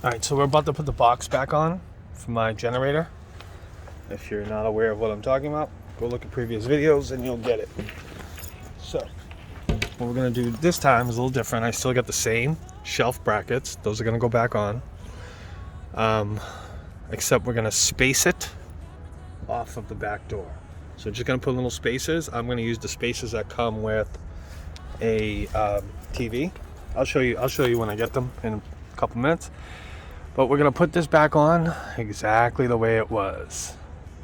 All right, so we're about to put the box back on for my generator. If you're not aware of what I'm talking about, go look at previous videos and you'll get it. So what we're gonna do this time is a little different. I still got the same shelf brackets. Those are gonna go back on. Except we're gonna space it off of the back door. So just gonna put little spacers. I'm gonna use the spacers that come with a TV. I'll show you when I get them in a couple minutes. But we're gonna put this back on exactly the way it was.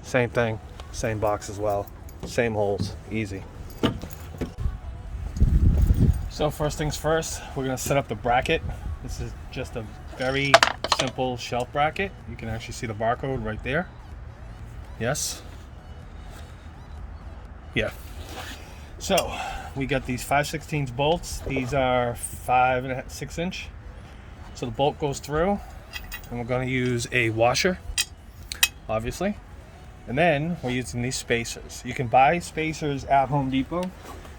Same thing, same box as well, same holes, easy. So first things first, we're gonna set up the bracket. This is just a very simple shelf bracket. You can actually see the barcode right there. Yes? Yeah. So we got these 5/16 bolts. These are 5.5–6 inch. So the bolt goes through, and we're going to use a washer, obviously. And then we're using these spacers. You can buy spacers at Home Depot.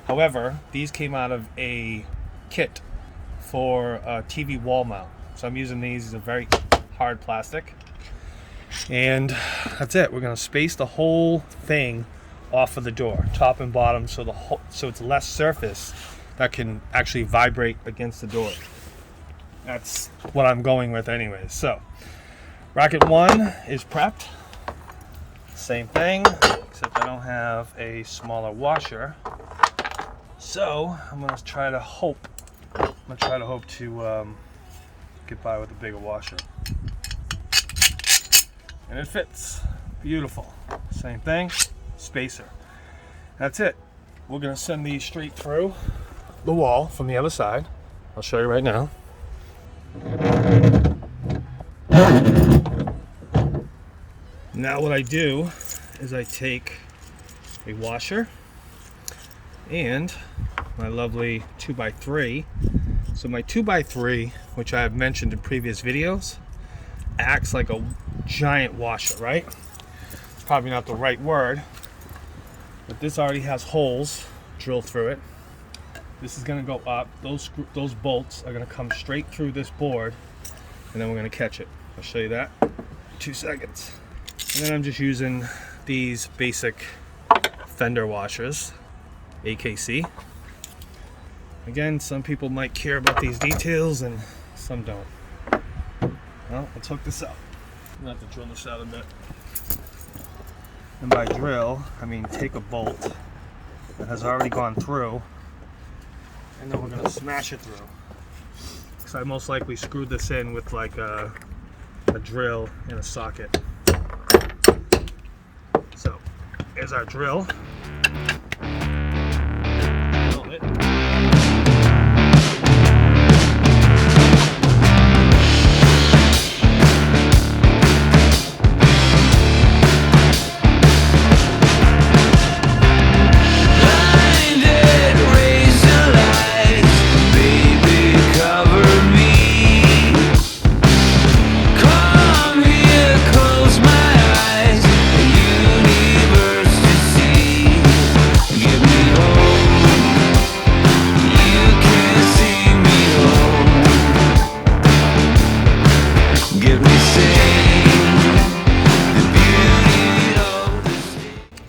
However, these came out of a kit for a TV wall mount. So I'm using these. These are very hard plastic. And that's it. We're going to space the whole thing off of the door, top and bottom, so it's less surface that can actually vibrate against the door. That's what I'm going with anyways. So bracket 1 is prepped. Same thing, except I don't have a smaller washer. So I'm gonna try to hope to get by with a bigger washer. And it fits. Beautiful. Same thing. Spacer. That's it. We're gonna send these straight through the wall from the other side. I'll show you right now. Now what I do is I take a washer and my lovely 2x3. So my 2x3, which I have mentioned in previous videos, acts like a giant washer, right? It's probably not the right word, but this already has holes drilled through it. This is going to go up. Those bolts are going to come straight through this board, and then we're going to catch it. I'll show you that in 2 seconds. And then I'm just using these basic fender washers, AKC. Again, some people might care about these details and some don't. Well, let's hook this up. I'm going to have to drill this out a bit. And by drill, I mean take a bolt that has already gone through, and then we're going to smash it through. Because I most likely screwed this in with like a drill and a socket. So, here's our drill. Drill it.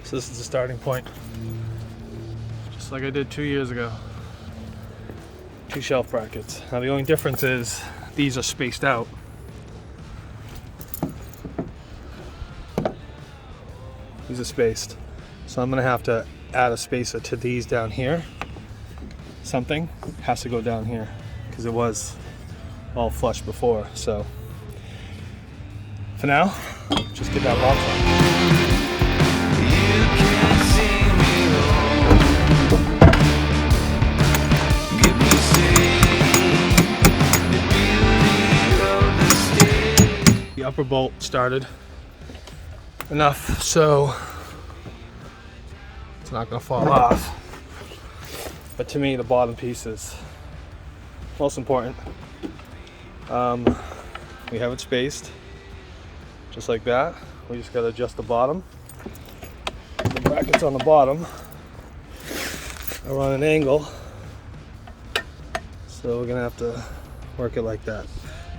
So this is the starting point, just like I did 2 years ago. 2 shelf brackets. Now the only difference is these are spaced out. These are spaced. So I'm gonna have to add a spacer to these down here. Something has to go down here because it was all flush before. So for now, just get that box on. The upper bolt started enough so it's not going to fall off, but to me the bottom piece is most important. We have it spaced just like that. We just got to adjust the bottom. The brackets on the bottom are on an angle, so we're gonna have to work it like that.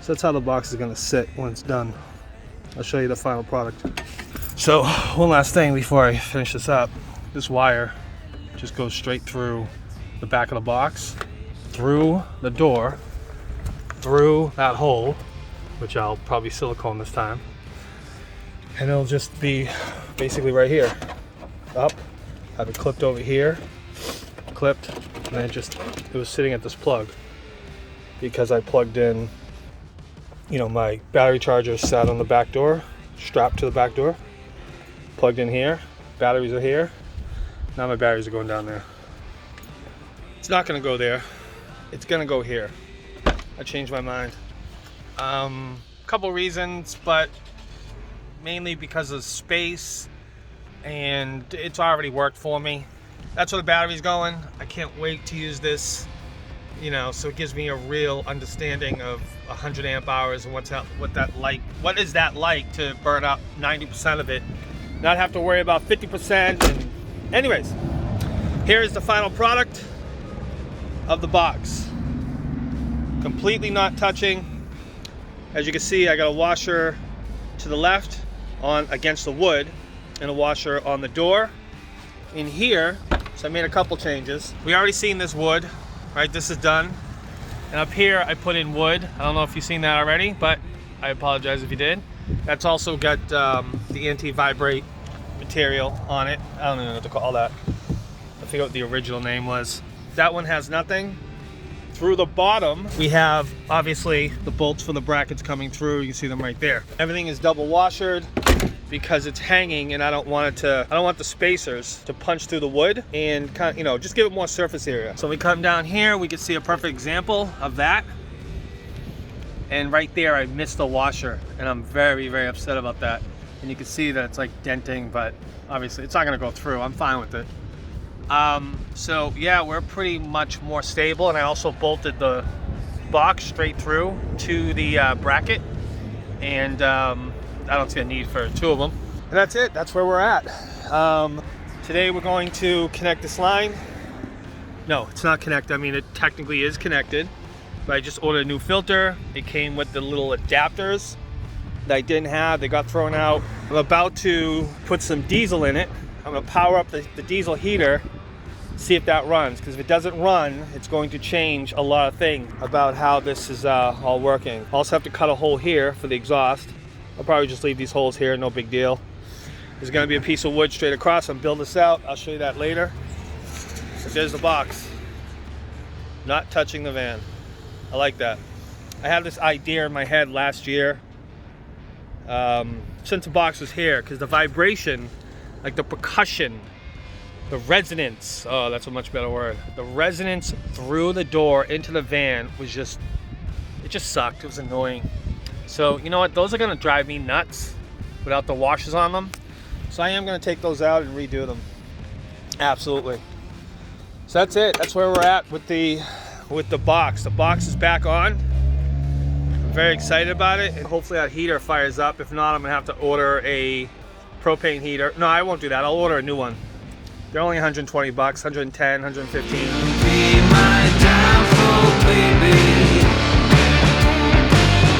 So that's how the box is gonna sit when it's done. I'll show you the final product. So one last thing before I finish this up. This wire just goes straight through the back of the box, through the door, through that hole, which I'll probably silicone this time. And it'll just be basically right here. Up, have it clipped over here, clipped, and then it was sitting at this plug because I plugged in, you know, my battery charger sat on the back door, strapped to the back door, plugged in here, batteries are here. Now my batteries are going down there. It's not gonna go there, it's gonna go here. I changed my mind. Couple reasons, but mainly because of space, and it's already worked for me. That's where the battery's going. I can't wait to use this, you know, so it gives me a real understanding of 100 amp hours and what is that like to burn up 90% of it, not have to worry about 50%. And anyways, here is the final product of the box. Completely not touching. As you can see, I got a washer to the left on against the wood and a washer on the door in here. So I made a couple changes. We already seen this wood, right? This is done. And up here I put in wood. I don't know if you've seen that already, but I apologize if you did. That's also got the anti-vibrate material on it. I don't even know what to call that. I forget what the original name was. That one has nothing. Through the bottom, we have obviously the bolts for the brackets coming through. You can see them right there. Everything is double washered because it's hanging, and I don't want the spacers to punch through the wood and kind of, you know, just give it more surface area. So we come down here, we can see a perfect example of that. And right there, I missed the washer, and I'm very, very upset about that. And you can see that it's like denting, but obviously it's not gonna go through. I'm fine with it. So yeah, we're pretty much more stable, and I also bolted the box straight through to the bracket, and I don't see a need for two of them. And that's it. That's where we're at. Today we're going to connect this line. No, it's not connected. I mean, it technically is connected, but I just ordered a new filter. It came with the little adapters that I didn't have. They got thrown out. I'm about to put some diesel in it. I'm gonna power up the diesel heater, see if that runs, because if it doesn't run, it's going to change a lot of things about how this is all working. Also have to cut a hole here for the exhaust. I'll probably just leave these holes here, no big deal. There's gonna be a piece of wood straight across. I'm building this out. I'll show you that later. So there's the box. Not touching the van. I like that. I had this idea in my head last year, since the box was here, because the vibration, like the percussion, the resonance, oh, that's a much better word. The resonance through the door into the van was just, it just sucked. It was annoying. So, you know what? Those are gonna drive me nuts without the washers on them. So I am gonna take those out and redo them. Absolutely. So that's it. That's where we're at with the box. The box is back on. I'm very excited about it, and hopefully that heater fires up. If not, I'm gonna have to order a propane heater. No, I won't do that. I'll order a new one. They're only 120 bucks, 110, 115. Be my downfall, baby.